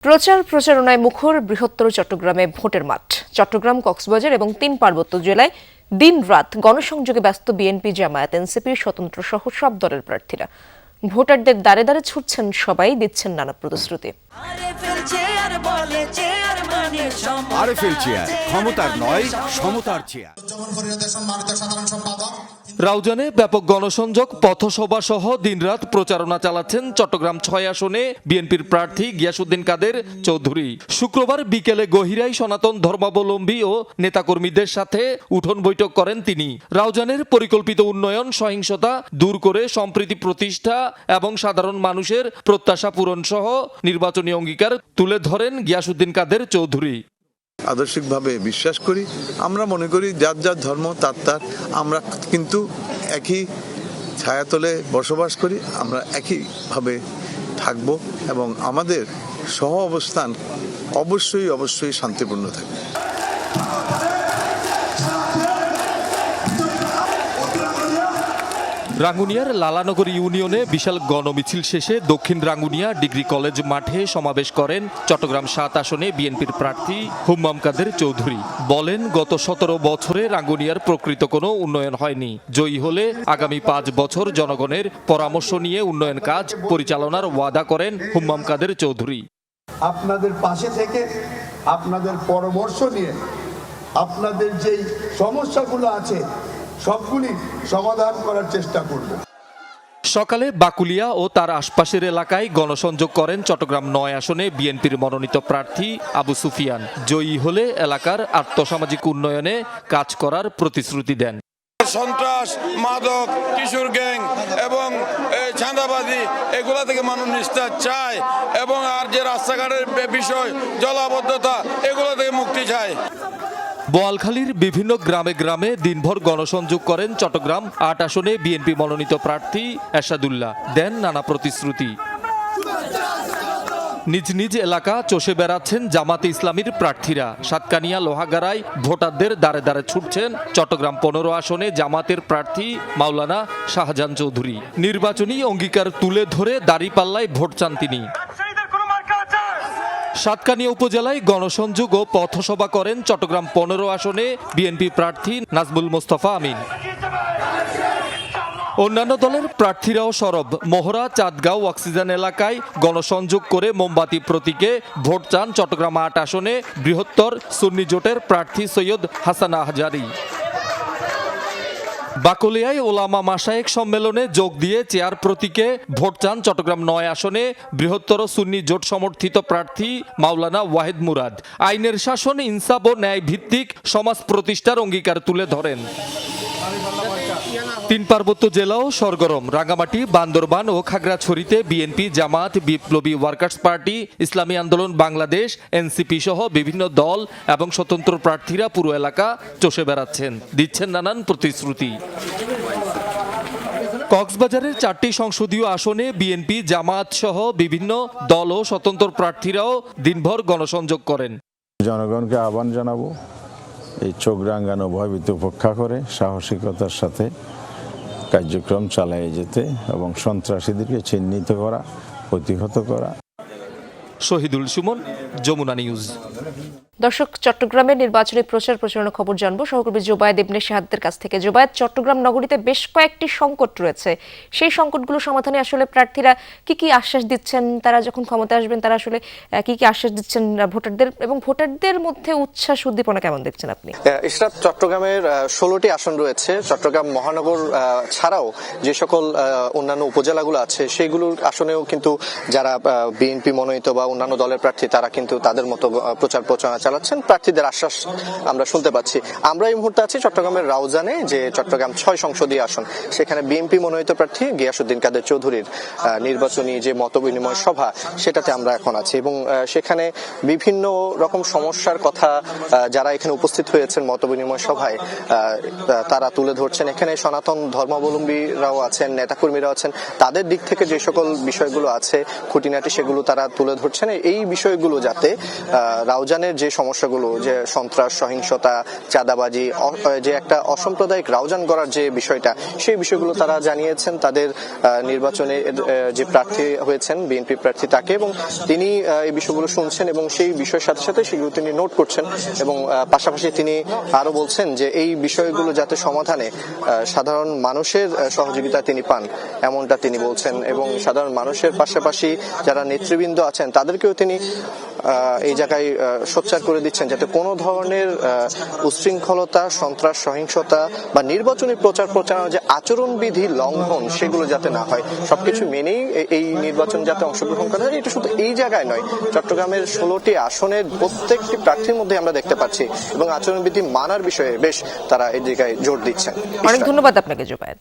প্রচারণায় মুখর বৃহত্তর চট্টগ্রামে ভোটের মাঠ। চট্টগ্রাম, কক্সবাজার এবং ৩ পার্বত্য জেলায় দিন-রাত গণসংযোগে ব্যস্ত বিএনপি, জামায়াত, এনসিপি, স্বতন্ত্র সহ সব দলের প্রার্থীরা। ভোটারদের দ্বারে দ্বারে ছুটছেন সবাই, দিচ্ছেন নানা প্রতিশ্রুতি। আরএফএল চেয়ার, ক্ষমতার নয় সমতার চেয়ার। রাউজানে ব্যাপক গণসংযোগ, পথসভা সহ দিনরাত প্রচারণা চালাচ্ছেন চট্টগ্রাম ৬ আসনে বিএনপির প্রার্থী গিয়াসউদ্দিন কাদের চৌধুরী। শুক্রবার বিকেলে গহিরায় সনাতন ধর্মাবলম্বী ও নেতাকর্মীদের সাথে উঠোন বৈঠক করেন তিনি। রাউজানের পরিকল্পিত উন্নয়ন, সহিংসতা দূর করে সম্প্রীতি প্রতিষ্ঠা এবং সাধারণ মানুষের প্রত্যাশা পূরণ সহ নির্বাচনী অঙ্গীকার তুলে ধরেন গিয়াসউদ্দিন কাদের চৌধুরী। আদর্শিকভাবে বিশ্বাস করি, আমরা মনে করি যার যার ধর্ম তার আমরা কিন্তু একই ছায়াতলে বসবাস করি, আমরা একইভাবে থাকব এবং আমাদের সহ অবস্থান অবশ্যই শান্তিপূর্ণ থাকবে। রাঙ্গুনিয়ার লালানগর ইউনিয়নে বিশাল গণমিছিল শেষে দক্ষিণ রাঙ্গুনিয়া ডিগ্রি কলেজ মাঠে সমাবেশ করেন চট্টগ্রাম ৭ আসনে বিএনপির প্রার্থী হুম্মাম কাদের চৌধুরী। বলেন, গত ১৭ বছরে রাঙ্গুনিয়ার প্রকৃত কোনো উন্নয়ন হয়নি। জয়ী হলে আগামী ৫ বছর জনগণের পরামর্শ নিয়ে উন্নয়ন কাজ পরিচালনার ওয়াদা করেন হুম্মাম কাদের চৌধুরী। আপনাদের পাশে থেকে আপনাদের পরামর্শ নিয়ে আপনাদের যেই সমস্যাগুলো আছে সবগুলি সমাধান করার চেষ্টা করব। সকালে বাকুলিয়া ও তার আশপাশের এলাকায় গণসংযোগ করেন চট্টগ্রাম ৯ আসনে বিএনপির মনোনীত প্রার্থী আবু সুফিয়ান। জয়ী হলে এলাকার আর্থসামাজিক উন্নয়নে কাজ করার প্রতিশ্রুতি দেন। সন্ত্রাস, মাদক, কিশোর গ্যাং এবং চাঁদাবাজি এগুলা থেকে মানুষ নিস্তার চায় এবং আর যে রাস্তাঘাটের বিষয়, জলাবদ্ধতা এগুলো থেকে মুক্তি চায়। বোয়ালখালীর বিভিন্ন গ্রামে গ্রামে দিনভর গণসংযোগ করেন চট্টগ্রাম ৮ আসনে বিএনপি মনোনীত প্রার্থী এরশাদুল্লাহ। দেন নানা প্রতিশ্রুতি। নিজ নিজ এলাকা চষে বেড়াচ্ছেন জামাতে ইসলামীর প্রার্থীরা। সাতকানিয়া, লোহাগাড়ায় ভোটারদের দ্বারে দ্বারে ছুটছেন চট্টগ্রাম ১৫ আসনে জামাতের প্রার্থী মাওলানা শাহজাহান চৌধুরী। নির্বাচনী অঙ্গীকার তুলে ধরে দাঁড়িপাল্লায় ভোট চান তিনি। সাতকানিয়া উপজেলায় গণসংযোগ ও পথসভা করেন চট্টগ্রাম ১৫ আসনে বিএনপি প্রার্থী নাজমুল মোস্তফা আমিন। অন্যান্য দলের প্রার্থীরাও সরব। মোহরা, চাঁদগাঁও, অক্সিজেন এলাকায় গণসংযোগ করে মোমবাতি প্রতীকে ভোট চান চট্টগ্রাম ৮ আসনে বৃহত্তর সুন্নি জোটের প্রার্থী সৈয়দ হাসান আহজারি। বাকলিয়ায় ওলামা মাশায়েখ সম্মেলনে যোগ দিয়ে চেয়ার প্রতীকে ভোট চান চট্টগ্রাম ৯ আসনে বৃহত্তর সুন্নি জোট সমর্থিত প্রার্থী মাওলানা ওয়াহেদ মুরাদ। আইনের শাসন, ইনসাফ ও ন্যায় ভিত্তিক সমাজ প্রতিষ্ঠার অঙ্গীকার তুলে ধরেন। ৩ পার্বত্য জেলাও সরগরম। রাঙ্গামাটি, বান্দরবান ও খাগড়াছড়িতে বিএনপি, জামাত, বিপ্লবী ওয়ার্কার্স পার্টি, ইসলামী আন্দোলন বাংলাদেশ, এনসিপি সহ বিভিন্ন দল এবং স্বতন্ত্র প্রার্থীরা পুরো এলাকা চষে বেড়াচ্ছেন, দিচ্ছেন নানান প্রতিশ্রুতি। কক্সবাজারের ৪টি সংসদীয় আসনে বিএনপি, জামাত সহ বিভিন্ন দল ও স্বতন্ত্র প্রার্থীরাও দিনভর গণসংযোগ করেন। জনগণকে আহ্বান জানাবো, এই চোখ রাঙানো ভয়ভীতি উপেক্ষা করে সাহসিকতার সাথে কার্যক্রম চালিয়ে যেতে এবং সন্ত্রাসীদেরকে চিহ্নিত করা, প্রতিহত করা। শহীদুল সুমন, যমুনা নিউজ। দর্শক, চট্টগ্রামের নির্বাচনী প্রচারণা খবর জানবো সহকর্মী জোবায়েদ ইবনে শাহাদের কাছ থেকে। জোবায়েদ, চট্টগ্রাম নগরীতে বেশ কয়েকটি সংকট রয়েছে, সেই সংকটগুলো সমাধানে আসলে প্রার্থীরা কি আশ্বাস দিচ্ছেন? তারা যখন ক্ষমতায় আসবেন তারা আসলে কি আশ্বাস দিচ্ছেন ভোটারদের, এবং ভোটারদের মধ্যে উচ্ছ্বাস উদ্দীপনা কেমন দেখছেন আপনি? ইশরাত, চট্টগ্রামের 16টি আসন রয়েছে। চট্টগ্রাম মহানগর ছাড়াও যে সকল অন্যান্য উপজেলাগুলো আছে সেইগুলোর আসনেও কিন্তু যারা বিএনপি মনোনীত বা অন্যান্য দলের প্রার্থী তারা কিন্তু তাদের মতো প্রচারণা চালাচ্ছেন। প্রার্থীদের আশ্বাস আমরা শুনতে পাচ্ছি। আমরা এই মুহূর্তে আছি চট্টগ্রামের রাউজানে, যে চট্টগ্রাম ৬ সংসদীয় আসন, সেখানে বিএনপি মনোনীত প্রার্থী গিয়াসউদ্দিন কাদের চৌধুরীর নির্বাচনী যে মতবিনিময় সভা সেটাতে আমরা এখন আছি এবং সেখানে বিভিন্ন রকম সমস্যার কথা যারা এখানে উপস্থিত হয়েছেন মতবিনিময় সভায় তারা তুলে ধরছেন। এখানে সনাতন ধর্মাবলম্বীরাও আছেন, নেতাকর্মীরাও আছেন। তাদের দিক থেকে যে সকল বিষয়গুলো আছে খুঁটিনাটি সেগুলো তারা তুলে ধরছেন। করছেন এই বিষয়গুলো যাতে রাউজানের যে সমস্যাগুলো, যে সন্ত্রাস, সহিংসতা, চাঁদাবাজি, যে একটা অসাম্প্রদায়িক রাউজান করার যে বিষয়টা, সেই বিষয়গুলো তারা জানিয়েছেন তাদের নির্বাচনে যে প্রার্থী হয়েছেন বিএনপি প্রার্থী তাকে, এবং তিনি এই বিষয়গুলো শুনছেন এবং সেই বিষয়ের সাথে সাথে সেগুলো তিনি নোট করছেন এবং পাশাপাশি তিনি আরো বলছেন যে এই বিষয়গুলো যাতে সমাধানে সাধারণ মানুষের সহযোগিতা তিনি পান এমনটা তিনি বলছেন, এবং সাধারণ মানুষের পাশাপাশি যারা নেতৃবৃন্দ আছেন তাদেরকেও তিনি এই জায়গায় সোচ্চার করে দিচ্ছেন যাতে কোনো ধরনের উচ্ছৃঙ্খলতা, সন্ত্রাস, সহিংসতা বা নির্বাচনী প্রচারণার যে আচরণবিধি লঙ্ঘন সেগুলো যাতে না হয়, সবকিছু মেনেই এই নির্বাচন যাতে অংশগ্রহণ করা যায়। এটা শুধু এই জায়গায় নয়, চট্টগ্রামের 16টি আসনের প্রত্যেকটি প্রার্থীর মধ্যে আমরা দেখতে পাচ্ছি এবং আচরণবিধি মানার বিষয়ে বেশ তারা এই জায়গায় জোর দিচ্ছেন। অনেক ধন্যবাদ আপনাকে জুবায়েদ।